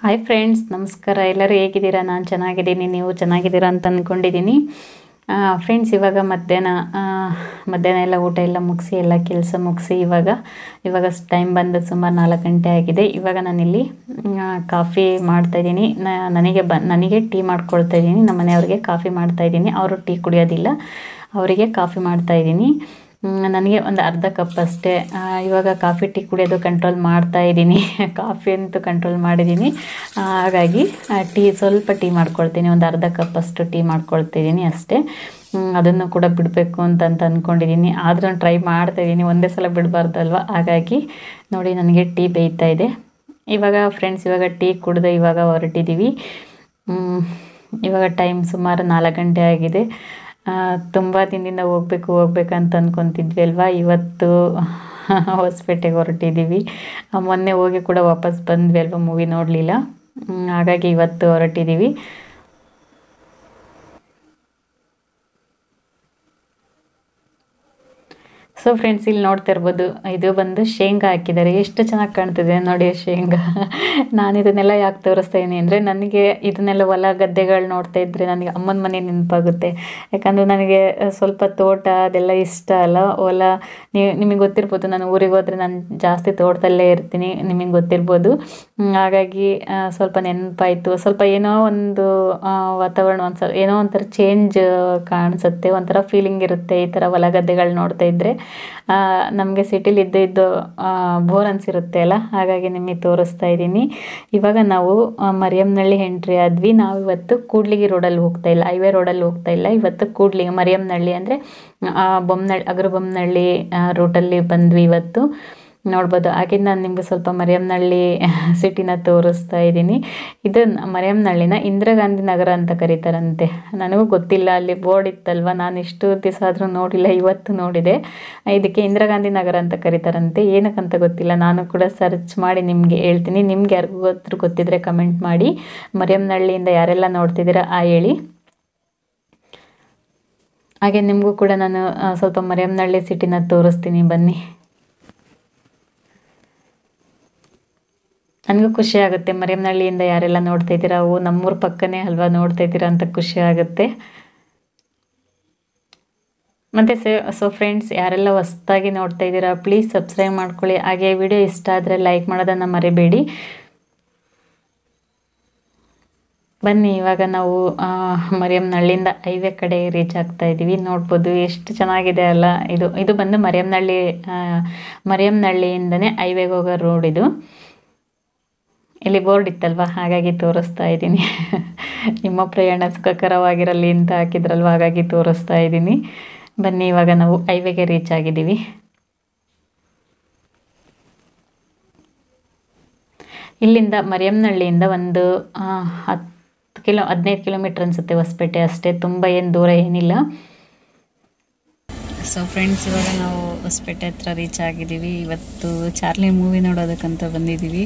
Hi friends, ನಮಸ್ಕಾರ. ಎಲ್ಲರೂ ಹೇಗಿದ್ದೀರಾ? ನಾನು ಚೆನ್ನಾಗಿದ್ದೀನಿ, ನೀವು ಚೆನ್ನಾಗಿದ್ದೀರಾ ಅಂತ ಅಂದ್ಕೊಂಡಿದ್ದೀನಿ. ಫ್ರೆಂಡ್ಸ್, ಇವಾಗ ಮಧ್ಯಾಹ್ನ ಎಲ್ಲ ಊಟ ಎಲ್ಲ ಮುಗಿಸಿ ಎಲ್ಲ ಕೆಲಸ ಮುಗಿಸಿ ಇವಾಗ ಟೈಮ್ ಬಂದು ಸುಮಾರು 4 ಗಂಟೆ ಆಗಿದೆ. ಇವಾಗ ನಾನಿಲ್ಲಿ ಕಾಫಿ ಮಾಡ್ತಾಯಿದ್ದೀನಿ. ನನಗೆ ಟೀ ಮಾಡ್ಕೊಳ್ತಾ ಇದ್ದೀನಿ. ನಮ್ಮ ಮನೆಯವ್ರಿಗೆ ಕಾಫಿ ಮಾಡ್ತಾಯಿದ್ದೀನಿ. ಅವರು ಟೀ ಕುಡಿಯೋದಿಲ್ಲ, ಅವರಿಗೆ ಕಾಫಿ ಮಾಡ್ತಾಯಿದ್ದೀನಿ. ನನಗೆ ಒಂದು ಅರ್ಧ ಕಪ್ ಅಷ್ಟೇ. ಇವಾಗ ಕಾಫಿ ಟೀ ಕುಡಿಯೋದು ಕಂಟ್ರೋಲ್ ಮಾಡ್ತಾಯಿದ್ದೀನಿ. ಕಾಫಿ ಅಂತೂ ಕಂಟ್ರೋಲ್ ಮಾಡಿದ್ದೀನಿ. ಹಾಗಾಗಿ ಸ್ವಲ್ಪ ಟೀ ಮಾಡ್ಕೊಳ್ತೀನಿ. ಒಂದು ಅರ್ಧ ಕಪ್ ಅಷ್ಟು ಟೀ ಮಾಡ್ಕೊಳ್ತಿದ್ದೀನಿ ಅಷ್ಟೇ. ಅದನ್ನು ಕೂಡ ಬಿಡಬೇಕು ಅಂತ ಅಂದ್ಕೊಂಡಿದ್ದೀನಿ. ಆದರೂ ಟ್ರೈ ಮಾಡ್ತಾಯಿದ್ದೀನಿ, ಒಂದೇ ಸಲ ಬಿಡಬಾರ್ದಲ್ವ. ಹಾಗಾಗಿ ನೋಡಿ, ನನಗೆ ಟೀ ಬೇಯ್ತಾ ಇದೆ. ಇವಾಗ ಫ್ರೆಂಡ್ಸ್, ಇವಾಗ ಟೀ ಕುಡಿದು ಇವಾಗ ಹೊರಟಿದ್ದೀವಿ. ಇವಾಗ ಟೈಮ್ ಸುಮಾರು 4 ಗಂಟೆ ಆಗಿದೆ. ತುಂಬ ದಿನದಿಂದ ಹೋಗ್ಬೇಕಂತ ಅಂದ್ಕೊತಿದ್ವಿ ಅಲ್ವಾ. ಇವತ್ತು ಹೊಸಪೇಟೆಗೆ ಹೊರಟಿದ್ದೀವಿ. ಮೊನ್ನೆ ಹೋಗಿ ಕೂಡ ವಾಪಸ್ ಬಂದ್ವಿ ಅಲ್ವಾ, ಮೂವಿ ನೋಡಲಿಲ್ಲ. ಹಾಗಾಗಿ ಇವತ್ತು ಹೊರಟಿದ್ದೀವಿ. ಸೊ ಫ್ರೆಂಡ್ಸ್, ಇಲ್ಲಿ ನೋಡ್ತಾ ಇರ್ಬೋದು, ಇದು ಬಂದು ಶೇಂಗಾ ಹಾಕಿದ್ದಾರೆ. ಎಷ್ಟು ಚೆನ್ನಾಗಿ ಕಾಣ್ತಿದೆ ನೋಡಿ ಶೇಂಗಾ. ನಾನು ಇದನ್ನೆಲ್ಲ ಯಾಕೆ ತೋರಿಸ್ತಾ ಇದ್ದೀನಿ ಅಂದರೆ, ನನಗೆ ಇದನ್ನೆಲ್ಲ ಹೊಲ ಗದ್ದೆಗಳು ನೋಡ್ತಾ ಇದ್ದರೆ ನನಗೆ ಅಮ್ಮನ ಮನೆ ನೆನಪಾಗುತ್ತೆ. ಯಾಕಂದರೆ ನನಗೆ ಸ್ವಲ್ಪ ತೋಟ ಅದೆಲ್ಲ ಇಷ್ಟ ಅಲ್ಲ. ನಿಮಗೆ ಗೊತ್ತಿರ್ಬೋದು, ನಾನು ಊರಿಗೆ ಹೋದರೆ ನಾನು ಜಾಸ್ತಿ ತೋಟದಲ್ಲೇ ಇರ್ತೀನಿ, ನಿಮಗೆ ಗೊತ್ತಿರ್ಬೋದು. ಹಾಗಾಗಿ ಸ್ವಲ್ಪ ನೆನಪಾಯಿತು. ಸ್ವಲ್ಪ ಏನೋ ಒಂದು ವಾತಾವರಣ ಏನೋ ಒಂಥರ ಚೇಂಜ್ ಕಾಣಿಸುತ್ತೆ, ಒಂಥರ ಫೀಲಿಂಗ್ ಇರುತ್ತೆ ಈ ಥರ ಹೊಲ ಗದ್ದೆಗಳು ನೋಡ್ತಾ ಇದ್ದರೆ. ನಮಗೆ ಸಿಟಿಲಿ ಇದ್ದು ಬೋರ್ ಅನಿಸಿರುತ್ತೆ ಅಲ್ಲ. ಹಾಗಾಗಿ ನಿಮಗೆ ತೋರಿಸ್ತಾ ಇದ್ದೀನಿ. ಇವಾಗ ನಾವು ಮರಿಯಮ್ನಹಳ್ಳಿ ಎಂಟ್ರಿ ಆದ್ವಿ. ನಾವು ಇವತ್ತು ಕೂಡ್ಲಿಗಿ ರೋಡಲ್ಲಿ ಹೋಗ್ತಾ ಇಲ್ಲ, ಹೈವೇ ರೋಡಲ್ಲಿ ಹೋಗ್ತಾ ಇಲ್ಲ. ಇವತ್ತು ಕೂಡ್ಲಿಗಿ ಮರಿಯಮ್ನಹಳ್ಳಿ ಅಂದರೆ ಅಗ್ರಬೊಮ್ಮನಹಳ್ಳಿ ರೂಟಲ್ಲಿ ಬಂದ್ವಿ ಇವತ್ತು. ನೋಡ್ಬೋದು. ಹಾಗೆ ನಾನು ನಿಮಗೆ ಸ್ವಲ್ಪ ಮರಿಯಮ್ನಹಳ್ಳಿ ಸಿಟಿನ ತೋರಿಸ್ತಾ ಇದ್ದೀನಿ. ಇದು ಮರಿಯಮ್ನಹಳ್ಳಿನ ಇಂದಿರಾ ಗಾಂಧಿ ನಗರ ಅಂತ ಕರೀತಾರಂತೆ. ನನಗೂ ಗೊತ್ತಿಲ್ಲ, ಅಲ್ಲಿ ಬೋರ್ಡ್ ಇತ್ತಲ್ವ, ನಾನು ಇಷ್ಟು ದಿವಸ ಆದರೂ ನೋಡಿಲ್ಲ, ಇವತ್ತು ನೋಡಿದೆ. ಇದಕ್ಕೆ ಇಂದಿರಾ ಗಾಂಧಿ ನಗರ ಅಂತ ಕರೀತಾರಂತೆ. ಏನಕ್ಕಂತ ಗೊತ್ತಿಲ್ಲ, ನಾನು ಕೂಡ ಸರ್ಚ್ ಮಾಡಿ ನಿಮಗೆ ಹೇಳ್ತೀನಿ. ನಿಮ್ಗೆ ಯಾರಿಗೂ ಗೊತ್ತಿದ್ರೆ ಕಮೆಂಟ್ ಮಾಡಿ. ಮರಿಯಮ್ನಹಳ್ಳಿಯಿಂದ ಯಾರೆಲ್ಲ ನೋಡ್ತಿದ್ದೀರಾ ಹೇಳಿ. ಹಾಗೆ ನಿಮಗೂ ಕೂಡ ನಾನು ಸ್ವಲ್ಪ ಮರಿಯಮ್ನಹಳ್ಳಿ ಸಿಟಿನ ತೋರಿಸ್ತೀನಿ, ಬನ್ನಿ. ನನಗೂ ಖುಷಿ ಆಗುತ್ತೆ, ಮರಿಯಮ್ನಹಳ್ಳಿಯಿಂದ ಯಾರೆಲ್ಲ ನೋಡ್ತಾ ಇದ್ದೀರಾ, ನಮ್ಮೂರ ಪಕ್ಕನೇ ಅಲ್ವಾ ನೋಡ್ತಾ ಇದ್ದೀರಾ ಅಂತ ಖುಷಿ ಆಗುತ್ತೆ. ಮತ್ತು ಸೊ ಫ್ರೆಂಡ್ಸ್, ಯಾರೆಲ್ಲ ಹೊಸ್ದಾಗಿ ನೋಡ್ತಾ ಇದ್ದೀರಾ ಪ್ಲೀಸ್ ಸಬ್ಸ್ಕ್ರೈಬ್ ಮಾಡ್ಕೊಳ್ಳಿ. ಹಾಗೆ ವಿಡಿಯೋ ಇಷ್ಟ ಆದರೆ ಲೈಕ್ ಮಾಡೋದನ್ನು ಮರಿಬೇಡಿ. ಬನ್ನಿ, ಇವಾಗ ನಾವು ಮರಿಯಮ್ನಹಳ್ಳಿಯಿಂದ ಹೈವೇ ಕಡೆ ರೀಚ್ ಆಗ್ತಾ ಇದ್ದೀವಿ. ನೋಡ್ಬೋದು ಎಷ್ಟು ಚೆನ್ನಾಗಿದೆ ಅಲ್ಲ. ಇದು ಬಂದು ಮರಿಯಮ್ನಹಳ್ಳಿಯಿಂದನೇ ಹೈವೇಗೆ ಹೋಗೋ ರೋಡ್ ಇದು. ಇಲ್ಲಿ ಬೋರ್ಡ್ ಇತ್ತಲ್ವ, ಹಾಗಾಗಿ ತೋರಿಸ್ತಾ ಇದ್ದೀನಿ. ನಿಮ್ಮ ಪ್ರಯಾಣ ಸುಖಕರವಾಗಿರಲಿ ಅಂತ ಹಾಕಿದ್ರಲ್ವ, ಹಾಗಾಗಿ ತೋರಿಸ್ತಾ ಇದ್ದೀನಿ. ಬನ್ನಿ, ಇವಾಗ ನಾವು ಹೈವೇಗೆ ರೀಚ್ ಆಗಿದ್ದೀವಿ. ಇಲ್ಲಿಂದ ಮರಿಯಮ್ನಹಳ್ಳಿಯಿಂದ ಒಂದು 15 ಕಿಲೋಮೀಟ್ರ್ ಅನಿಸುತ್ತೆ ಹೊಸಪೇಟೆ ಅಷ್ಟೇ, ತುಂಬ ಏನು ದೂರ ಏನಿಲ್ಲ. ಸೊ ಫ್ರೆಂಡ್ಸ್, ಇವಾಗ ನಾವು ಹೊಸಪೇಟೆ ಹತ್ರ ರೀಚ್ ಆಗಿದ್ದೀವಿ. ಇವತ್ತು ಚಾರ್ಲಿ ಮೂವಿ ನೋಡೋದಕ್ಕಂತ ಬಂದಿದ್ದೀವಿ.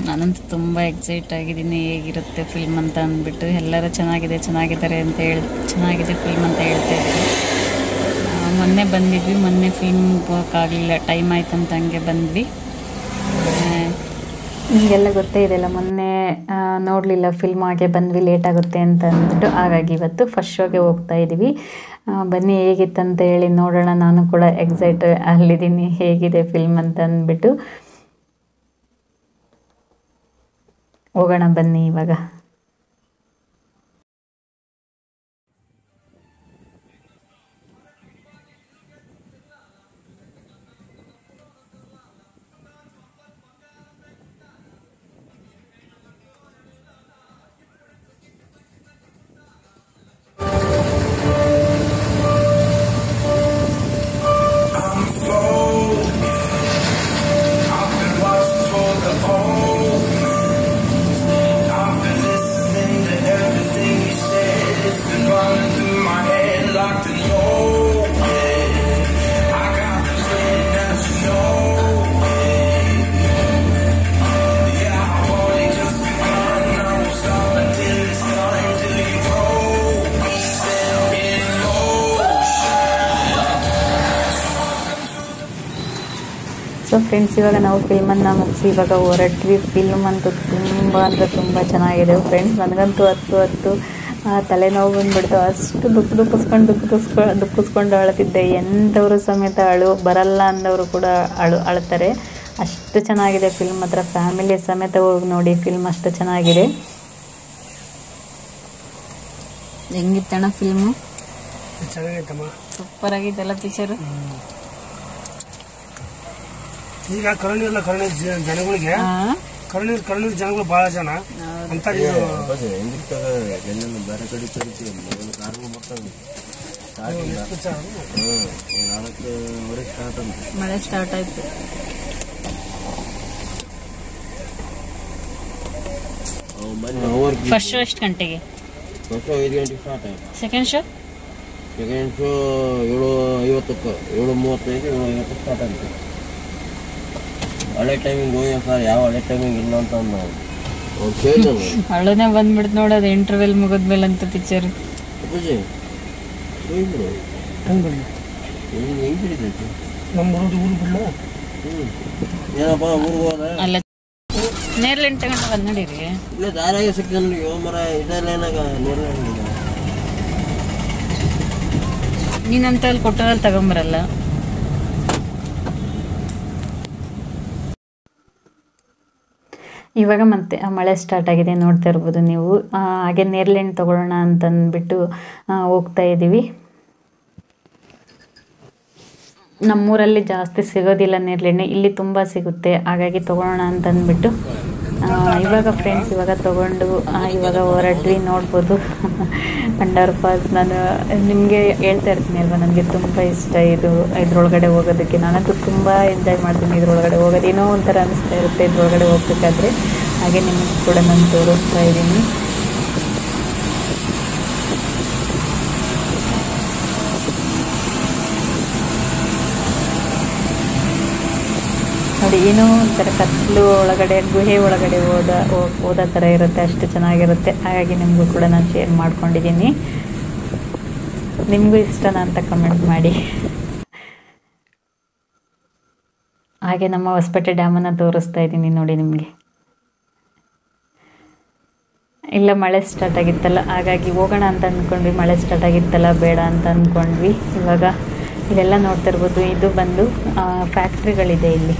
ನಾನಂತೂ ತುಂಬ ಎಕ್ಸೈಟ್ ಆಗಿದ್ದೀನಿ, ಹೇಗಿರುತ್ತೆ ಫಿಲ್ಮ್ ಅಂತ ಅಂದ್ಬಿಟ್ಟು. ಎಲ್ಲರೂ ಚೆನ್ನಾಗಿದೆ ಚೆನ್ನಾಗಿದೆ ಫಿಲ್ಮ್ ಅಂತ ಹೇಳ್ತಾ ಇದ್ದಾರೆ. ಮೊನ್ನೆ ಬಂದಿದ್ವಿ, ಮೊನ್ನೆ ಫಿಲ್ಮ್ ಹೋಗೋಕ್ಕಾಗಲಿಲ್ಲ, ಟೈಮ್ ಆಯ್ತು ಅಂತ ಹಂಗೆ ಬಂದ್ವಿ. ನಿಮಗೆಲ್ಲ ಗೊತ್ತೇ ಇದೆಯಲ್ಲ, ಮೊನ್ನೆ ನೋಡಲಿಲ್ಲ ಫಿಲ್ಮ್, ಹಾಗೆ ಬಂದ್ವಿ, ಲೇಟ್ ಆಗುತ್ತೆ ಅಂತ ಅಂದ್ಬಿಟ್ಟು. ಹಾಗಾಗಿ ಇವತ್ತು ಫಸ್ಟ್ ಶೋಗೆ ಹೋಗ್ತಾ ಇದ್ದೀವಿ. ಬನ್ನಿ, ಹೇಗಿತ್ತಂತ ಹೇಳಿ ನೋಡೋಣ. ನಾನು ಕೂಡ ಎಕ್ಸೈಟ್ ಅಲ್ಲಿದ್ದೀನಿ, ಹೇಗಿದೆ ಫಿಲ್ಮ್ ಅಂತ ಅಂದ್ಬಿಟ್ಟು. ಹೋಗೋಣ ಬನ್ನಿ ಇವಾಗ. I've been ಸೊ ಫ್ರೆಂಡ್ಸ್, ಇವಾಗ ನಾವು ಫಿಲ್ಮನ್ನು ಮುಗಿಸಿ ಇವಾಗ ಹೊರಟ್ವಿ. ಫಿಲ್ಮ್ ಅಂತೂ ತುಂಬ ಅಂದರೆ ತುಂಬ ಚೆನ್ನಾಗಿದೆ ಫ್ರೆಂಡ್ಸ್. ನನಗಂತೂ ಹತ್ತು ತಲೆನೋವು ಬಂದುಬಿಡ್ತು. ಅಷ್ಟು ದುಃಖಿಸ್ಕೊಂಡು ಅಳ್ತಿದ್ದೆ. ಎಂಥವರು ಸಮೇತ ಬರಲ್ಲ ಅಂದವರು ಕೂಡ ಅಳ್ತಾರೆ. ಅಷ್ಟು ಚೆನ್ನಾಗಿದೆ ಫಿಲ್ಮ್. ಹತ್ರ ಫ್ಯಾಮಿಲಿ ಸಮೇತ ಹೋಗಿ ನೋಡಿ, ಫಿಲ್ಮ್ ಅಷ್ಟು ಚೆನ್ನಾಗಿದೆ. ಹೆಂಗಿತ್ತಣ್ಣ ಫಿಲ್ಮು? ಚೆನ್ನಾಗೈತಮ್ಮ, ಸೂಪರ್ ಆಗಿದ್ದಲ್ಲ ಪಿಕ್ಚರು. ಈಗ ಕರುಣೆ ಜನಗಳಿಗೆ ಕರುಣೆ ಜನಗಳು ಬಹಳ ಜನ ಅಂತ ಮಳೆ ಸ್ಟಾರ್ಟ್ ಆಯ್ತು. ಫಸ್ಟ್ ಶೋ ಎಷ್ಟು ಗಂಟೆಗೆ? 5 ಗಂಟೆಗೆ ಸ್ಟಾರ್ಟ್ ಆಯ್ತು. ಸೆಕೆಂಡ್ ಶೋ 7:50, 7:35, 7:50 ಸ್ಟಾರ್ಟ್ ಆಗುತ್ತೆ. ಹಳೆ ಟೈಮಿಂಗ್ ಹೋಗಿ ಸರ್, ಯಾವ ಹಳೆ ಟೈಮಿಂಗ್ ಇಲ್ಲ ಅಂತ ಅವ್ರು ಕೇಳಿದ್ರು. ಹಳನೇ ಬಂದ್ಬಿಡ್ತು ನೋಡೋದು ಇಂಟರ್ವೆಲ್ ಮುಗಿದ್ಮೇಲೆ ಅಂತ ಪಿಕ್ಚರ್. ಹೋಗ್ಬಿಡು, ಹೆಂಗೆ ಹಿಡಿತೈತಿ ನಮ್ಮ ಊರು ಬಿಡ್ಲ. ಏನಪ್ಪ ಊರಿಗೆ ಹೋದ ಅಲ್ಲ, ನೇರ್ಲೆಂಟ್ ತಗೊಂಡು ಬಂದು ನೋಡಿರಿ. ಇಲ್ಲ ದಾರಾಗೆ ಸಿಕ್ಕಿದ್ರಿ ಮರ ಇದೆಲ್ಲ ಏನಾಗ ನೇರ್ಲೆಂಟ್ ನೀನಂತ ಅಲ್ಲಿ ಕೊಟ್ಟರಲ್ಲಿ ತಗೊಂಬರಲ್ಲ. ಇವಾಗ ಮತ್ತೆ ಮಳೆ ಸ್ಟಾರ್ಟ್ ಆಗಿದೆ, ನೋಡ್ತಾ ಇರ್ಬೋದು ನೀವು. ಹಾಗೆ ನೇರ್ಲೆಂಟ್ ತೊಗೊಳ್ಳೋಣ ಅಂತಂದ್ಬಿಟ್ಟು ಹೋಗ್ತಾ ಇದ್ದೀವಿ. ನಮ್ಮೂರಲ್ಲಿ ಜಾಸ್ತಿ ಸಿಗೋದಿಲ್ಲ ನೇರ್ಲೆಣ್ಣೆ, ಇಲ್ಲಿ ತುಂಬ ಸಿಗುತ್ತೆ. ಹಾಗಾಗಿ ತೊಗೊಳ್ಳೋಣ ಅಂತಂದ್ಬಿಟ್ಟು ಇವಾಗ ಫ್ರೆಂಡ್ಸ್ ತೊಗೊಂಡು ಇವಾಗ ಹೊರಟ್ವಿ. ನೋಡ್ಬೋದು ಅಂಡರ್ ಪಾಸ್. ನಾನು ನಿಮಗೆ ಹೇಳ್ತಾ ಇರ್ತೀನಿ ಅಲ್ವಾ, ನನಗೆ ತುಂಬ ಇಷ್ಟ ಇದ್ರೊಳಗಡೆ ಹೋಗೋದಕ್ಕೆ. ನಾನಂತೂ ತುಂಬ ಎಂಜಾಯ್ ಮಾಡ್ತೀನಿ ಇದ್ರೊಳಗಡೆ ಹೋಗೋದು. ಏನೋ ಒಂಥರ ಅನಿಸ್ತಾ ಇರುತ್ತೆ ಇದ್ರೊಳಗಡೆ ಹೋಗ್ಬೇಕಾದ್ರೆ. ಹಾಗೆ ನಿಮಗೆ ಕೂಡ ನಾನು ತೋರಿಸ್ತಾ ಇದ್ದೀನಿ. ನೋಡಿ, ಏನೋ ಒಂಥರ ಕತ್ಲು ಒಳಗಡೆ, ಗುಹೆ ಒಳಗಡೆ ಹೋದ ಥರ ಇರುತ್ತೆ. ಅಷ್ಟು ಚೆನ್ನಾಗಿರುತ್ತೆ. ಹಾಗಾಗಿ ನಿಮಗೂ ಕೂಡ ನಾನು ಶೇರ್ ಮಾಡ್ಕೊಂಡಿದ್ದೀನಿ. ನಿಮಗೂ ಇಷ್ಟನಾ ಅಂತ ಕಮೆಂಟ್ ಮಾಡಿ. ಹಾಗೆ ನಮ್ಮ ಹೊಸಪೇಟೆ ಡ್ಯಾಮನ್ನು ತೋರಿಸ್ತಾ ಇದ್ದೀನಿ ನೋಡಿ ನಿಮಗೆ. ಇಲ್ಲ, ಮಳೆ ಸ್ಟಾರ್ಟ್ ಆಗಿತ್ತಲ್ಲ, ಹಾಗಾಗಿ ಹೋಗೋಣ ಅಂತ ಅಂದ್ಕೊಂಡ್ವಿ. ಮಳೆ ಸ್ಟಾರ್ಟ್ ಆಗಿತ್ತಲ್ಲ, ಬೇಡ ಅಂತ ಅಂದ್ಕೊಂಡ್ವಿ. ಇವಾಗ ಇಲ್ಲೆಲ್ಲ ನೋಡ್ತಾ ಇರ್ಬೋದು. ಇದು ಬಂದು ಫ್ಯಾಕ್ಟ್ರಿಗಳಿದೆ ಇಲ್ಲಿ.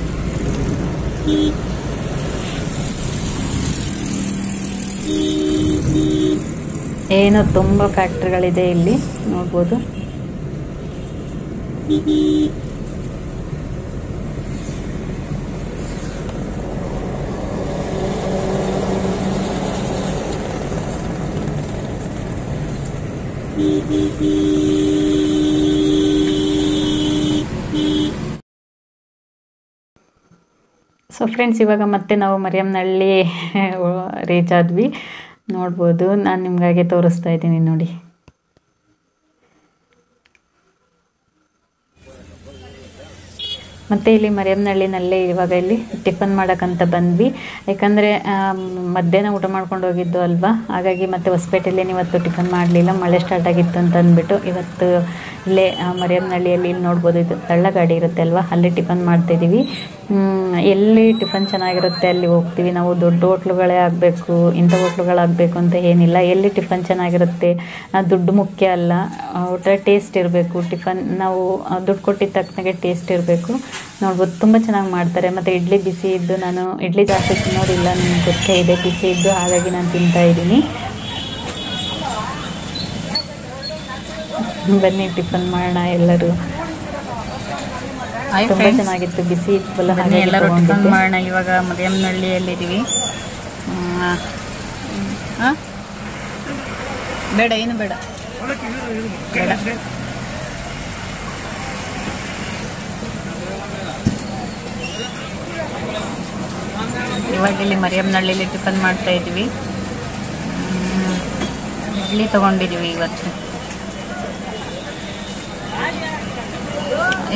ಏನೋ ತುಂಬ ಫ್ಯಾಕ್ಟ್ರಿಗಳಿದೆ ಇಲ್ಲಿ, ನೋಡ್ಬೋದು. ಸೊ ಫ್ರೆಂಡ್ಸ್, ಇವಾಗ ಮತ್ತೆ ನಾವು ಮರಿಯಮ್ಮನಹಳ್ಳಿ ರೀಚ್ ಆದ್ವಿ. ನೋಡ್ಬೋದು, ನಾನು ನಿಮಗಾಗೆ ತೋರಿಸ್ತಾ ಇದ್ದೀನಿ ನೋಡಿ. ಮತ್ತು ಇಲ್ಲಿ ಮರಿಯಮ್ಮನಹಳ್ಳಿನಲ್ಲೇ ಇವಾಗ ಇಲ್ಲಿ ಟಿಫನ್ ಮಾಡೋಕ್ಕಂತ ಬಂದ್ವಿ. ಯಾಕಂದರೆ ಮಧ್ಯಾಹ್ನ ಊಟ ಮಾಡ್ಕೊಂಡು ಹೋಗಿದ್ದು ಅಲ್ವಾ, ಹಾಗಾಗಿ ಮತ್ತೆ ಹೊಸಪೇಟೆಯಲ್ಲಿ ಇವತ್ತು ಟಿಫನ್ ಮಾಡಲಿಲ್ಲ. ಮಳೆ ಸ್ಟಾರ್ಟ್ ಆಗಿತ್ತು ಅಂತ ಅಂದ್ಬಿಟ್ಟು ಇವತ್ತು ಇಲ್ಲೇ ಮರಿಯಮ್ಮನಹಳ್ಳಿಯಲ್ಲಿ ಇಲ್ಲಿ ನೋಡ್ಬೋದು, ಇದು ತಳ್ಳಗಾಡಿ ಇರುತ್ತೆ ಅಲ್ವಾ, ಅಲ್ಲಿ ಟಿಫನ್ ಮಾಡ್ತಾಯಿದ್ದೀವಿ. ಎಲ್ಲಿ ಟಿಫನ್ ಚೆನ್ನಾಗಿರುತ್ತೆ ಅಲ್ಲಿ ಹೋಗ್ತೀವಿ ನಾವು. ದೊಡ್ಡ ಹೋಟ್ಲುಗಳೇ ಆಗಬೇಕು, ಇಂಥ ಹೋಟ್ಲುಗಳಾಗಬೇಕು ಅಂತ ಏನಿಲ್ಲ. ಎಲ್ಲಿ ಟಿಫನ್ ಚೆನ್ನಾಗಿರುತ್ತೆ, ದುಡ್ಡು ಮುಖ್ಯ ಅಲ್ಲ, ಊಟ ಟೇಸ್ಟ್ ಇರಬೇಕು. ಟಿಫನ್ ನಾವು ದುಡ್ಡು ಕೊಟ್ಟಿದ್ದ ತಕ್ಕನಾಗೆ ಟೇಸ್ಟ್ ಇರಬೇಕು. ನೋಡ್ಬೋದು, ತುಂಬ ಚೆನ್ನಾಗಿ ಮಾಡ್ತಾರೆ. ಮತ್ತು ಇಡ್ಲಿ ಬಿಸಿ ಇದ್ದು, ನಾನು ಇಡ್ಲಿ ಜಾಸ್ತಿ ತಿನ್ನೋದಿಲ್ಲ, ನಿಮ್ಗೆ ಗೊತ್ತೇ ಇದೆ, ಬಿಸಿ ಇದ್ದು, ಹಾಗಾಗಿ ನಾನು ತಿಂತಾಯಿದ್ದೀನಿ. ಬನ್ನಿ ಟಿಫನ್ ಮಾಡೋಣ ಎಲ್ಲರೂ. ತುಂಬ ಚೆನ್ನಾಗಿತ್ತು, ಬಿಸಿ ಇತ್ತಲ್ಲ, ಹಾಗೆ ಎಲ್ಲರೂ ಟಿಫನ್ ಮಾಡೋಣ. ಇವಾಗ ಮರಿಯಮ್ಮನಹಳ್ಳಿಯಲ್ಲಿದ್ದೀವಿ. ಬೇಡ, ಏನು ಬೇಡ, ಬೇಡ. ಇವಾಗ ಇಲ್ಲಿ ಮರಿಯಮ್ಮನಹಳ್ಳಿಯಲ್ಲಿ ಟಿಫನ್ ಮಾಡ್ತಾ ಇದ್ವಿ. ಇಡ್ಲಿ ತೊಗೊಂಡಿದ್ದೀವಿ ಇವತ್ತು.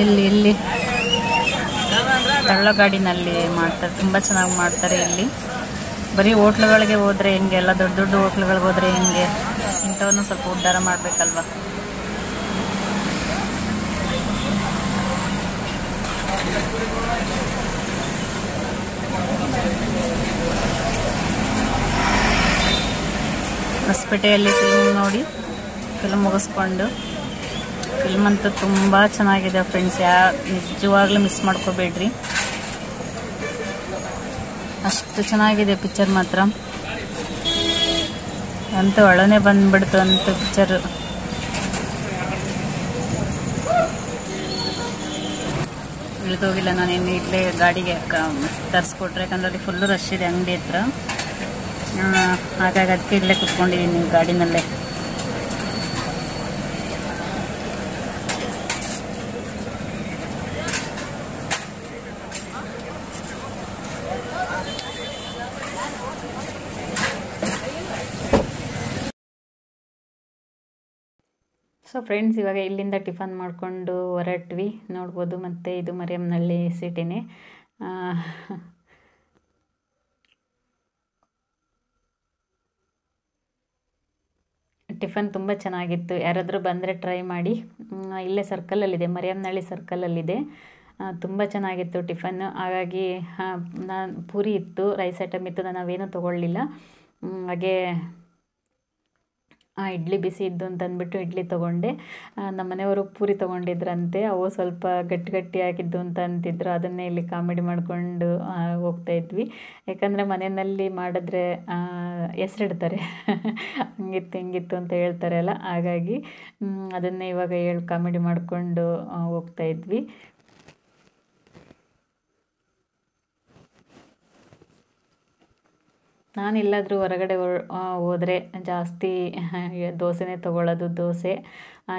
ಇಲ್ಲಿ ತಳ್ಳಗಾಡಿನಲ್ಲಿ ಮಾಡ್ತಾರೆ, ತುಂಬ ಚೆನ್ನಾಗಿ ಮಾಡ್ತಾರೆ ಇಲ್ಲಿ. ಬರೀ ಹೋಟ್ಲುಗಳಿಗೆ ಹೋದರೆ ಹೆಂಗೆ, ಎಲ್ಲ ದೊಡ್ಡ ದೊಡ್ಡ ಹೋಟ್ಲುಗಳಿಗೆ ಹೋದರೆ ಹೆಂಗೆ, ಇಂಥವನ್ನು ಸ್ವಲ್ಪ ಉದ್ಧಾರ ಮಾಡಬೇಕಲ್ವ. ಹೊಸಪೇಟೆಯಲ್ಲಿ ಫಿಲ್ಮ್ ನೋಡಿ ಫಿಲ್ಮ್ ಮುಗಿಸ್ಕೊಂಡು ಫಿಲ್ಮ್ ಅಂತೂ ತುಂಬ ಚೆನ್ನಾಗಿದೆ ಫ್ರೆಂಡ್ಸ್. ನಿಜವಾಗ್ಲೂ ಮಿಸ್ ಮಾಡ್ಕೋಬೇಡ್ರಿ, ಅಷ್ಟು ಚೆನ್ನಾಗಿದೆ ಪಿಕ್ಚರ್ ಮಾತ್ರ. ಅಂತೂ ಒಳನೆ ಬಂದ್ಬಿಡ್ತು ಅಂತ ಪಿಕ್ಚರ್. ಇಳಿದೋಗಿಲ್ಲ ನಾನು ಇನ್ನು ಇಲ್ಲೇ ಗಾಡಿಗೆ ತರಿಸ್ಕೊಟ್ರೆ, ಯಾಕಂದ್ರೆ ಅಲ್ಲಿ ಫುಲ್ಲು ರಶ್ ಇದೆ ಅಂಗಡಿ ಹತ್ರ. ಹಾಗಾಗಿ ಅದಕ್ಕೆ ಇಲ್ಲೇ ಕುತ್ಕೊಂಡಿದ್ದೀನಿ ಗಾಡಿನಲ್ಲೇ. ಸೊ ಫ್ರೆಂಡ್ಸ್, ಇವಾಗ ಇಲ್ಲಿಂದ ಟಿಫನ್ ಮಾಡಿಕೊಂಡು ಹೊರಟ್ವಿ. ನೋಡ್ಬೋದು, ಮತ್ತು ಇದು ಮರಿಯಮ್ಮನಹಳ್ಳಿ ಸಿಟಿನೇ. ಟಿಫನ್ ತುಂಬ ಚೆನ್ನಾಗಿತ್ತು. ಯಾರಾದರೂ ಬಂದರೆ ಟ್ರೈ ಮಾಡಿ. ಇಲ್ಲೇ ಸರ್ಕಲಲ್ಲಿದೆ, ಮರಿಯಮ್ಮನಹಳ್ಳಿ ಸರ್ಕಲಲ್ಲಿದೆ. ತುಂಬ ಚೆನ್ನಾಗಿತ್ತು ಟಿಫನ್ನು. ಹಾಗಾಗಿ ನಾನು ಪೂರಿ ಇತ್ತು, ರೈಸ್ ಐಟಮ್ ಇತ್ತು, ನಾವೇನೂ ತೊಗೊಳ್ಳಿಲ್ಲ. ಹಾಗೆ ಇಡ್ಲಿ ಬಿಸಿ ಇದ್ದು ಅಂತಂದ್ಬಿಟ್ಟು ಇಡ್ಲಿ ತೊಗೊಂಡೆ. ನಮ್ಮ ಮನೆಯವರು ಪೂರಿ ತೊಗೊಂಡಿದ್ರಂತೆ, ಅವು ಸ್ವಲ್ಪ ಗಟ್ಟಿ ಗಟ್ಟಿ ಆಗಿದ್ದು ಅಂತ ಅಂತಿದ್ರು. ಅದನ್ನೇ ಇಲ್ಲಿ ಕಾಮಿಡಿ ಮಾಡಿಕೊಂಡು ಹೋಗ್ತಾಯಿದ್ವಿ. ಯಾಕಂದರೆ ಮನೆಯಲ್ಲಿ ಮಾಡಿದ್ರೆ ಹೆಸರಿಡ್ತಾರೆ ಹಂಗಿತ್ತು ಹಿಂಗಿತ್ತು ಅಂತ ಹೇಳ್ತಾರೆ ಅಲ್ಲ, ಹಾಗಾಗಿ ಅದನ್ನೇ ಇವಾಗ ಕಾಮಿಡಿ ಮಾಡಿಕೊಂಡು ಹೋಗ್ತಾಯಿದ್ವಿ. ನಾನೆಲ್ಲಾದರೂ ಹೊರಗಡೆ ಹೋದರೆ ಜಾಸ್ತಿ ದೋಸೆನೇ ತೊಗೊಳ್ಳೋದು. ದೋಸೆ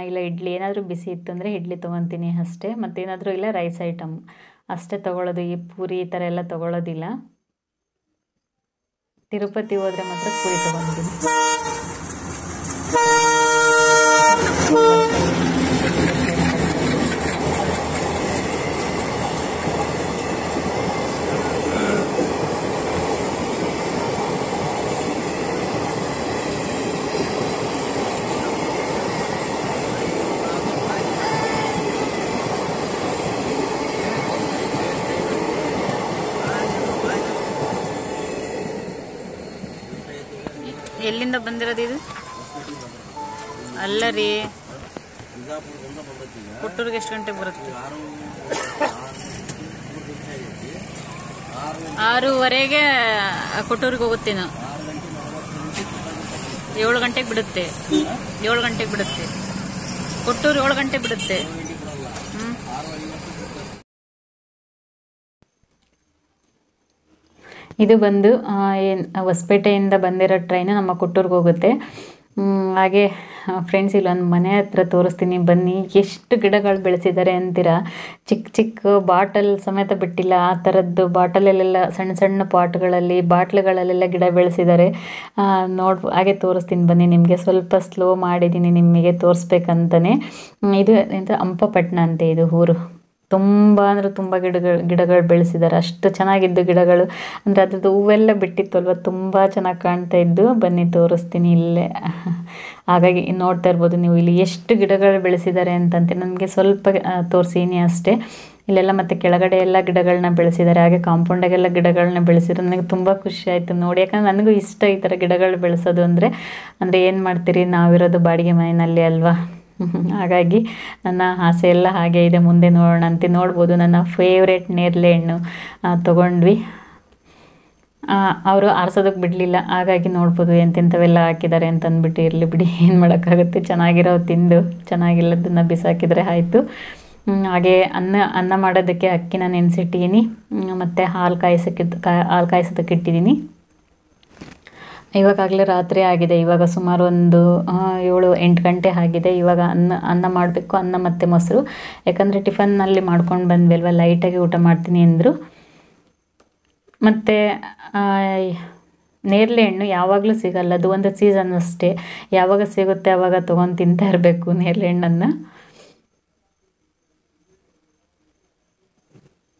ಇಲ್ಲ ಇಡ್ಲಿ, ಏನಾದರೂ ಬಿಸಿ ಇತ್ತು ಅಂದರೆ ಇಡ್ಲಿ ತೊಗೊತೀನಿ ಅಷ್ಟೇ. ಮತ್ತೇನಾದರೂ ಇಲ್ಲ ರೈಸ್ ಐಟಮ್ ಅಷ್ಟೇ ತೊಗೊಳ್ಳೋದು. ಈ ಪೂರಿ ಈ ಥರ ಎಲ್ಲ ತೊಗೊಳ್ಳೋದಿಲ್ಲ. ತಿರುಪತಿ ಹೋದರೆ ಮಾತ್ರ ಪೂರಿ ತೊಗೊತೀನಿ. ಎಲ್ಲಿಂದ ಬಂದಿರೋದು ಇದು? ಅಲ್ಲ ರೀ, ಕೊಟ್ಟೂರಿಗೆ ಎಷ್ಟು ಗಂಟೆಗೆ ಬರುತ್ತೆ? 6:30ಗೆ ಕೊಟ್ಟೂರಿಗೆ ಹೋಗುತ್ತೇನು. 7 ಗಂಟೆಗೆ ಬಿಡುತ್ತೆ. 7 ಗಂಟೆಗೆ ಬಿಡುತ್ತೆ ಕೊಟ್ಟೂರು. 7 ಗಂಟೆಗೆ ಬಿಡುತ್ತೆ. ಇದು ಬಂದು ಹೊಸಪೇಟೆಯಿಂದ ಬಂದಿರೋ ಟ್ರೈನು ನಮ್ಮ ಕೊಟ್ಟೂರಿಗೆ ಹೋಗುತ್ತೆ. ಹಾಗೆ ಫ್ರೆಂಡ್ಸ್, ಇಲ್ಲೊಂದು ಮನೆ ಹತ್ರ ತೋರಿಸ್ತೀನಿ ಬನ್ನಿ. ಎಷ್ಟು ಗಿಡಗಳು ಬೆಳೆಸಿದ್ದಾರೆ ಅಂತೀರಾ. ಚಿಕ್ಕ ಚಿಕ್ಕ ಬಾಟಲ್ ಸಮೇತ ಬಿಟ್ಟಿಲ್ಲ, ಆ ಥರದ್ದು ಬಾಟಲಲ್ಲೆಲ್ಲ ಸಣ್ಣ ಸಣ್ಣ ಪಾಟ್ಗಳಲ್ಲಿ ಬಾಟ್ಲುಗಳಲ್ಲೆಲ್ಲ ಗಿಡ ಬೆಳೆಸಿದ್ದಾರೆ. ಹಾಗೆ ತೋರಿಸ್ತೀನಿ ಬನ್ನಿ. ನಿಮಗೆ ಸ್ವಲ್ಪ ಸ್ಲೋ ಮಾಡಿದ್ದೀನಿ ನಿಮಗೆ ತೋರಿಸ್ಬೇಕಂತಲೇ. ಇದು ಎಂತ ಹಂಪಪಟ್ಟಣ ಅಂತೆ ಇದು ಊರು. ತುಂಬ ಅಂದರೆ ತುಂಬ ಗಿಡಗಳು ಬೆಳೆಸಿದ್ದಾರೆ. ಅಷ್ಟು ಚೆನ್ನಾಗಿದ್ದು ಗಿಡಗಳು ಅಂದರೆ ಅದ್ರದ್ದು ಹೂವೆಲ್ಲ ಬಿಟ್ಟಿತ್ತು ಅಲ್ವ, ತುಂಬ ಚೆನ್ನಾಗಿ ಕಾಣ್ತಾ ಇದ್ದು. ಬನ್ನಿ ತೋರಿಸ್ತೀನಿ ಇಲ್ಲೇ. ಹಾಗಾಗಿ ನೋಡ್ತಾ ಇರ್ಬೋದು ನೀವು ಇಲ್ಲಿ ಎಷ್ಟು ಗಿಡಗಳು ಬೆಳೆಸಿದ್ದಾರೆ ಅಂತಂತೆ. ನನಗೆ ಸ್ವಲ್ಪ ತೋರಿಸೀನಿ ಅಷ್ಟೇ. ಇಲ್ಲೆಲ್ಲ ಮತ್ತು ಕೆಳಗಡೆ ಎಲ್ಲ ಗಿಡಗಳನ್ನ ಬೆಳೆಸಿದ್ದಾರೆ. ಹಾಗೆ ಕಾಂಪೌಂಡಾಗೆಲ್ಲ ಗಿಡಗಳನ್ನ ಬೆಳೆಸಿದ್ರು. ನನಗೆ ತುಂಬ ಖುಷಿ ಆಯಿತು ನೋಡಿ. ಯಾಕಂದರೆ ನನಗೂ ಇಷ್ಟ ಈ ಥರ ಗಿಡಗಳು ಬೆಳೆಸೋದು. ಅಂದರೆ ಏನು ಮಾಡ್ತೀರಿ, ನಾವಿರೋದು ಬಾಡಿಗೆ ಮನೆಯಲ್ಲಿ ಅಲ್ವಾ. ಹಾಗಾಗಿ ನನ್ನ ಆಸೆ ಎಲ್ಲ ಹಾಗೆ ಇದೆ. ಮುಂದೆ ನೋಡೋಣ ಅಂತ. ನೋಡ್ಬೋದು, ನನ್ನ ಫೇವ್ರೇಟ್ ನೇರಳೆ ಹಣ್ಣು ತೊಗೊಂಡ್ವಿ. ಅವರು ಆರಿಸೋದಕ್ಕೆ ಬಿಡಲಿಲ್ಲ. ಹಾಗಾಗಿ ನೋಡ್ಬೋದು ಎಂತೆಂಥವೆಲ್ಲ ಹಾಕಿದ್ದಾರೆ ಅಂತಂದ್ಬಿಟ್ಟು. ಇರಲಿ ಬಿಡಿ, ಏನು ಮಾಡೋಕ್ಕಾಗುತ್ತೆ. ಚೆನ್ನಾಗಿರೋ ತಿಂದು ಚೆನ್ನಾಗಿಲ್ಲದನ್ನು ಬಿಸಾಕಿದರೆ ಆಯಿತು. ಹಾಗೆ ಅನ್ನ ಮಾಡೋದಕ್ಕೆ ಅಕ್ಕಿನ ನೆನೆಸಿಟ್ಟಿದ್ದೀನಿ. ಮತ್ತು ಹಾಲು ಕಾಯಿಸೋದಕ್ಕೆ ಇಟ್ಟಿದ್ದೀನಿ. ಇವಾಗಲೇ ರಾತ್ರಿ ಆಗಿದೆ. ಇವಾಗ ಸುಮಾರು ಒಂದು 7-8 ಗಂಟೆ ಆಗಿದೆ. ಇವಾಗ ಅನ್ನ ಮಾಡಬೇಕು, ಅನ್ನ ಮತ್ತು ಮೊಸರು. ಯಾಕಂದರೆ ಟಿಫನ್ನಲ್ಲಿ ಮಾಡ್ಕೊಂಡು ಬಂದ್ವಿ ಅಲ್ವ, ಲೈಟಾಗಿ ಊಟ ಮಾಡ್ತೀನಿ ಅಂದರು. ಮತ್ತು ನೇರಳೆ ಹಣ್ಣು ಯಾವಾಗಲೂ ಸಿಗಲ್ಲ, ಅದು ಒಂದು ಸೀಸನ್ ಅಷ್ಟೇ. ಯಾವಾಗ ಸಿಗುತ್ತೆ ಆವಾಗ ತೊಗೊಂಡು ತಿಂತಾ ಇರಬೇಕು ನೇರಳೆ ಹಣ್ಣನ್ನು.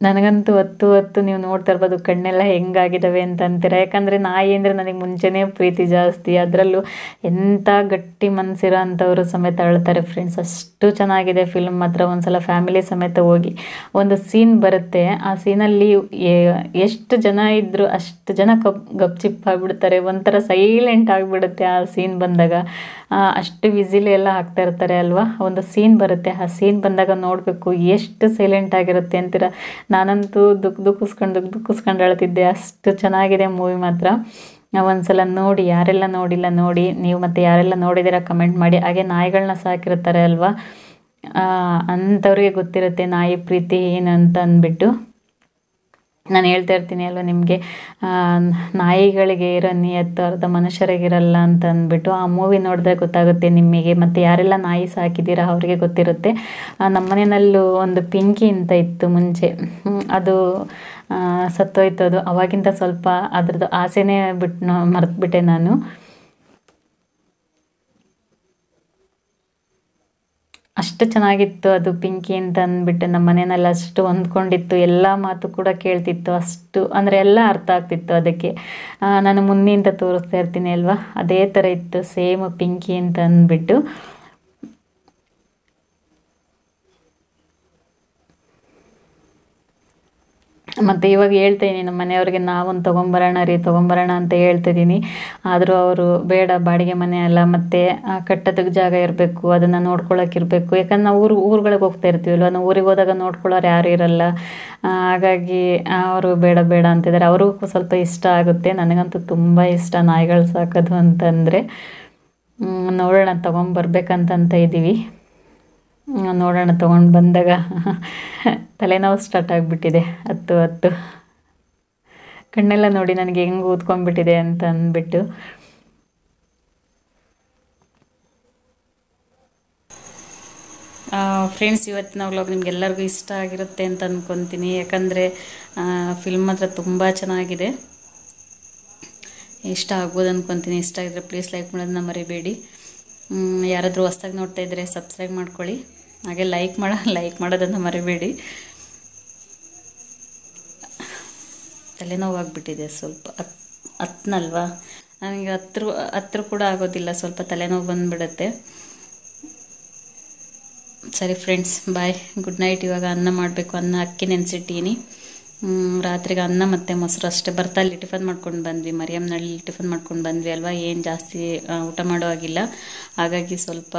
ನನಗಂತೂ ಹೊತ್ತು ಹೊತ್ತು ನೀವು ನೋಡ್ತಾ ಇರ್ಬೋದು ಕಣ್ಣೆಲ್ಲ ಹೆಂಗಾಗಿದ್ದಾವೆ ಅಂತ ಅಂತೀರ. ಯಾಕಂದರೆ ನಾಯಿ ಅಂದರೆ ನನಗೆ ಮುಂಚೆನೇ ಪ್ರೀತಿ ಜಾಸ್ತಿ. ಅದರಲ್ಲೂ ಎಂಥ ಗಟ್ಟಿ ಮನಸ್ಸಿರೋ ಅಂಥವರು ಸಮೇತ ಅಳ್ತಾರೆ ಫ್ರೆಂಡ್ಸ್. ಅಷ್ಟು ಚೆನ್ನಾಗಿದೆ ಫಿಲ್ಮ್ ಮಾತ್ರ. ಒಂದ್ಸಲ ಫ್ಯಾಮಿಲಿ ಸಮೇತ ಹೋಗಿ. ಒಂದು ಸೀನ್ ಬರುತ್ತೆ, ಆ ಸೀನಲ್ಲಿ ಎಷ್ಟು ಜನ ಇದ್ದರೂ ಅಷ್ಟು ಜನ ಗಪ್ಚಿಪ್ಪಾಗ್ಬಿಡ್ತಾರೆ. ಒಂಥರ ಸೈಲೆಂಟ್ ಆಗಿಬಿಡುತ್ತೆ ಆ ಸೀನ್ ಬಂದಾಗ. ಅಷ್ಟು ವಿಸಿಲ್ ಎಲ್ಲ ಹಾಕ್ತಾ ಇರ್ತಾರೆ ಅಲ್ವಾ. ಒಂದು ಸೀನ್ ಬರುತ್ತೆ, ಆ ಸೀನ್ ಬಂದಾಗ ನೋಡಬೇಕು ಎಷ್ಟು ಸೈಲೆಂಟ್ ಆಗಿರುತ್ತೆ ಅಂತೀರ. ನಾನಂತೂ ದುಃಖಿಸ್ಕೊಂಡು ಅಳ್ತಿದ್ದೆ. ಅಷ್ಟು ಚೆನ್ನಾಗಿದೆ ಮೂವಿ ಮಾತ್ರ. ಒಂದ್ಸಲ ನೋಡಿ, ಯಾರೆಲ್ಲ ನೋಡಿಲ್ಲ ನೋಡಿ. ನೀವು ಮತ್ತು ಯಾರೆಲ್ಲ ನೋಡಿದ್ದೀರಾ ಕಮೆಂಟ್ ಮಾಡಿ. ಹಾಗೆ ನಾಯಿಗಳನ್ನ ಸಾಕಿರ್ತಾರೆ ಅಲ್ವಾ, ಅಂಥವ್ರಿಗೆ ಗೊತ್ತಿರುತ್ತೆ ನಾಯಿ ಪ್ರೀತಿ ಏನು ಅಂತ ಅಂದ್ಬಿಟ್ಟು. ನಾನು ಹೇಳ್ತಾ ಇರ್ತೀನಿ ಅಲ್ವ ನಿಮಗೆ, ನಾಯಿಗಳಿಗೆ ಇರೋ ನಿಯತ್ತು ಅರ್ಧ ಮನುಷ್ಯರಿಗಿರಲ್ಲ ಅಂತ ಅಂದ್ಬಿಟ್ಟು. ಆ ಮೂವಿ ನೋಡಿದ್ರೆ ಗೊತ್ತಾಗುತ್ತೆ ನಿಮಗೆ. ಮತ್ತು ಯಾರೆಲ್ಲ ನಾಯಿ ಸಾಕಿದ್ದೀರಾ ಅವ್ರಿಗೆ ಗೊತ್ತಿರುತ್ತೆ. ನಮ್ಮ ಮನೆಯಲ್ಲೂ ಒಂದು ಪಿಂಕಿ ಅಂತ ಇತ್ತು ಮುಂಚೆ, ಅದು ಸತ್ತೋಯ್ತು. ಅದು ಅವಾಗಿಂದ ಸ್ವಲ್ಪ ಅದ್ರದ್ದು ಆಸೆನೇ ಮರೆತುಬಿಟ್ಟೆ ನಾನು. ಅಷ್ಟು ಚೆನ್ನಾಗಿತ್ತು ಅದು ಪಿಂಕಿ ಅಂತ ಅಂದ್ಬಿಟ್ಟು. ನಮ್ಮ ಮನೆಯಲ್ಲಿ ಅಷ್ಟು ಹೊಂದ್ಕೊಂಡಿತ್ತು, ಎಲ್ಲ ಮಾತು ಕೂಡ ಕೇಳ್ತಿತ್ತು. ಅಷ್ಟು ಅಂದರೆ ಎಲ್ಲ ಅರ್ಥ ಆಗ್ತಿತ್ತು ಅದಕ್ಕೆ. ನಾನು ಮುಂದಿನಿಂದ ತೋರಿಸ್ತಾ ಇರ್ತೀನಿ ಅಲ್ವಾ, ಅದೇ ಥರ ಇತ್ತು ಸೇಮ್ ಪಿಂಕಿ ಅಂತ ಅಂದ್ಬಿಟ್ಟು. ಮತ್ತು ಇವಾಗ ಹೇಳ್ತಾಯಿದ್ದೀನಿ ನಮ್ಮ ಮನೆಯವ್ರಿಗೆ, ನಾವೊಂದು ತೊಗೊಂಬರೋಣ ಅಂತ ಹೇಳ್ತಿದ್ದೀನಿ. ಆದರೂ ಅವರು ಬೇಡ, ಬಾಡಿಗೆ ಮನೆ ಅಲ್ಲ, ಮತ್ತು ಕಟ್ಟೋದಕ್ಕೆ ಜಾಗ ಇರಬೇಕು, ಅದನ್ನು ನೋಡ್ಕೊಳ್ಳೋಕ್ಕಿರಬೇಕು. ಯಾಕಂದ್ರೆ ನಾವು ಊರುಗಳಿಗೆ ಹೋಗ್ತಾ ಇರ್ತೀವಲ್ವ, ನಾವು ಊರಿಗೆ ಹೋದಾಗ ನೋಡ್ಕೊಳ್ಳೋರು ಯಾರು ಇರಲ್ಲ. ಹಾಗಾಗಿ ಅವರು ಬೇಡ ಅಂತಿದ್ದಾರೆ. ಅವ್ರಿಗೂ ಸ್ವಲ್ಪ ಇಷ್ಟ ಆಗುತ್ತೆ. ನನಗಂತೂ ತುಂಬ ಇಷ್ಟ ನಾಯಿಗಳು ಸಾಕೋದು ಅಂತಂದರೆ. ನೋಡೋಣ, ತೊಗೊಂಬರ್ಬೇಕಂತ ಇದ್ದೀವಿ. ನೋಡೋಣ, ತೊಗೊಂಡು ಬಂದಾಗ. ತಲೆನೋವು ಸ್ಟಾರ್ಟ್ ಆಗಿಬಿಟ್ಟಿದೆ ಹತ್ತು ಕಣ್ಣೆಲ್ಲ ನೋಡಿ ನನಗೆ ಹೆಂಗೆ ಊದ್ಕೊಂಡ್ಬಿಟ್ಟಿದೆ ಅಂತ ಅಂದ್ಬಿಟ್ಟು. ಫ್ರೆಂಡ್ಸ್, ಇವತ್ತಿನ ವ್ಲಾಗ್ ನಿಮಗೆಲ್ಲರಿಗೂ ಇಷ್ಟ ಆಗಿರುತ್ತೆ ಅಂತ ಅಂದ್ಕೊತೀನಿ. ಯಾಕಂದರೆ ಫಿಲ್ಮ್ ಮಾತ್ರ ತುಂಬ ಚೆನ್ನಾಗಿದೆ. ಇಷ್ಟ ಆಗ್ಬೋದು ಅಂದ್ಕೊತೀನಿ. ಇಷ್ಟ ಆಗಿದ್ರೆ ಪ್ಲೀಸ್ ಲೈಕ್ ಮಾಡೋದನ್ನ ಮರಿಬೇಡಿ. ಯಾರಾದರೂ ಹೊಸ್ದಾಗಿ ನೋಡ್ತಾ ಇದ್ದರೆ ಸಬ್ಸ್ಕ್ರೈಬ್ ಮಾಡ್ಕೊಳ್ಳಿ. ಹಾಗೆ ಲೈಕ್ ಮಾಡೋದನ್ನು ಮರಿಬೇಡಿ. ತಲೆನೋವಾಗ್ಬಿಟ್ಟಿದೆ ಸ್ವಲ್ಪ. ಹತ್ತನಲ್ವಾ, ನನಗೆ ಹತ್ರ ಕೂಡ ಆಗೋದಿಲ್ಲ, ಸ್ವಲ್ಪ ತಲೆನೋವು ಬಂದುಬಿಡುತ್ತೆ. ಸರಿ ಫ್ರೆಂಡ್ಸ್, ಬಾಯ್, ಗುಡ್ ನೈಟ್. ಇವಾಗ ಅನ್ನ ಮಾಡಬೇಕು. ಅಕ್ಕಿ ನೆನೆಸಿಟ್ಟೀನಿ. ರಾತ್ರಿಗೆ ಅನ್ನ ಮತ್ತು ಮೊಸರು ಅಷ್ಟೇ. ಬರ್ತಾ ಅಲ್ಲಿ ಟಿಫನ್ ಮಾಡ್ಕೊಂಡು ಬಂದ್ವಿ, ಮರಿಯಮ್ನಲ್ಲಿ ಟಿಫನ್ ಮಾಡ್ಕೊಂಡು ಬಂದ್ವಿ ಅಲ್ವಾ. ಏನು ಜಾಸ್ತಿ ಊಟ ಮಾಡೋ ಆಗಿಲ್ಲ. ಹಾಗಾಗಿ ಸ್ವಲ್ಪ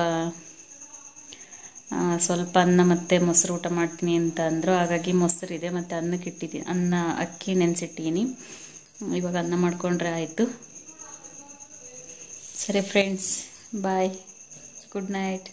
ಅನ್ನ ಮತ್ತು ಮೊಸರು ಊಟ ಮಾಡ್ತೀನಿ ಅಂತ ಅಂದರು. ಹಾಗಾಗಿ ಮೊಸರಿದೆ ಮತ್ತು ಅಕ್ಕಿ ನೆನೆಸಿಟ್ಟಿದ್ದೀನಿ. ಇವಾಗ ಅನ್ನ ಮಾಡಿಕೊಂಡ್ರೆ ಆಯಿತು. ಸರಿ ಫ್ರೆಂಡ್ಸ್, ಬಾಯ್, ಗುಡ್ ನೈಟ್.